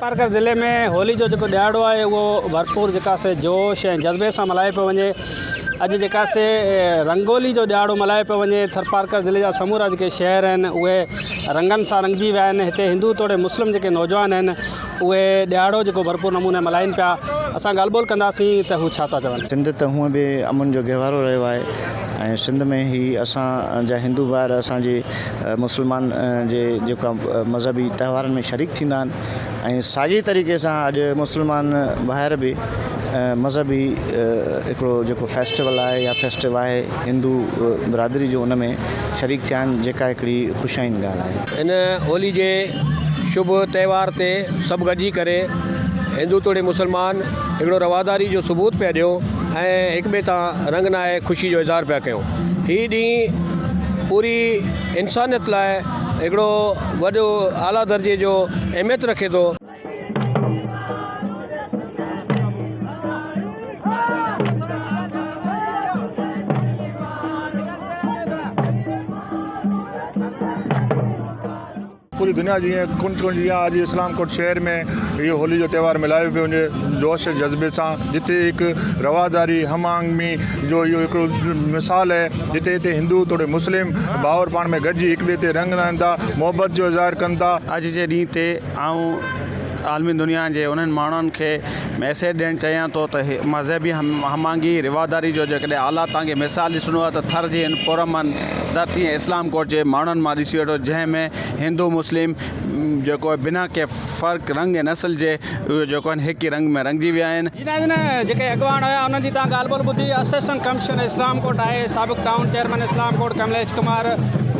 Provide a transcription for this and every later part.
पारकर ज़िले में होली जो जेको ॾियारो आहे उहो भरपूर जेका से जोश ऐं जज़्बे सां मल्हाए पियो वञे। अॼु जेका से रंगोली जो ॾियारो मल्हाए पियो वञे। थरपारकर ज़िले जा समूरा जेके शहर आहिनि उहे रंगनि सां रंगिजी विया आहिनि। हिते हिंदू तोड़े मुस्लिम जेके नौजवान आहिनि उहे ॾियारो जेको भरपूर नमूने मल्हाइनि पिया। असां ॻाल्हि ॿोल कंदासीं त हू छा था चवनि। सिंध त हूअं बि अमन जो गहवारो रहियो आहे ऐं सिंध में ही असांजा हिंदू भाउर असांजे मुस्लमान जे जेका मज़हबी त्योहारनि में शरीक थींदा आहिनि ऐं साॻी तरीक़े सां अॼु मुस्लमान भाउर बि मज़हबी हिकिड़ो जेको फेस्टिवल आहे या फेस्टिव आहे हिंदू बिरादरी जो उन में शरीक थिया आहिनि, जेका हिकिड़ी ख़ुशाइनी ॻाल्हि आहे। इन होली जे शुभ त्यौहार ते सभु गॾिजी करे हिंदू तोड़े मुस्लमान हिकिड़ो रवादारी जो सबूत पिया ॾियो ऐं हिक ॿिए तां रंग नाहे ख़ुशी जो इज़हार पिया कयूं। हीउ ॾींहुं पूरी इंसानियत लाइ हिकिड़ो वॾो आला दर्जे जो अहमियत रखे थो। पूरी दुनिया जीअं कुंज जीअं अॼु इस्लाम कोट शहर में इहो होली जो त्यौहार मल्हायो पियो वञे जोश जज़्बे सां, जिते हिकु रवादारी हम आहंगी जो इहो हिकिड़ो मिसाल आहे, जिते हिते हिंदू तोड़े मुस्लिम भाउर पाण में गॾिजी हिक ॿिए ते रंग हणनि था, मोहबत जो इज़हार कनि था। अॼु जे ॾींहं ते आलमी दुनिया जे उन्हनि माण्हुनि खे मैसेज ॾियणु चाहियां थो त मज़हबी हमआहंगी रिवादारी जो जेकॾहिं आला तव्हांखे मिसाल ॾिसणो आहे त थर जी हिन पुरअमन धरती इस्लाम कोट जे माण्हुनि मां ॾिसी वठो, जंहिंमें हिंदू मुस्लिम जेको बिना के फ़र्क़ु रंग ऐं नस्ल जे उहे जेको आहिनि हिकु ई रंग में रंगिजी विया आहिनि। जिन जेके अॻवान हुया उन्हनि जी तव्हां ॻाल्हि ॿोल ॿुधी। असिस्टेंट कमिश्नर इस्लाम कोट आहे, साबिक़ टाउन चेयरमैन इस्लाम कोट कमलेश कुमार,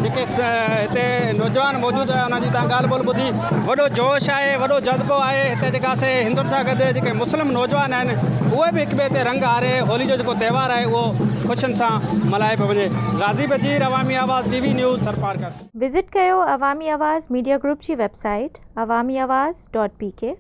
जेके हिते नौजवान मौजूदु हुया उन्हनि जी तव्हां ॻाल्हि ॿोल ॿुधी। वॾो जोश आहे, वॾो जज़्बो आहे हिते। जेका से हिंदुनि सां गॾु जेके मुस्लिम नौजवान आहिनि उहे बि हिक ॿिए ते रंग हारे होली जो जेको त्यौहार आहे उहो ख़ुशियुनि सां मल्हाए पियो वञे। गाज़ी बजीर, अवामी आवाज़ TV न्यूज़, थरपारकर। विज़िट कयो अवामी आवाज़ मीडिया ग्रुप जी वेबसाइट awamiawaz.pk।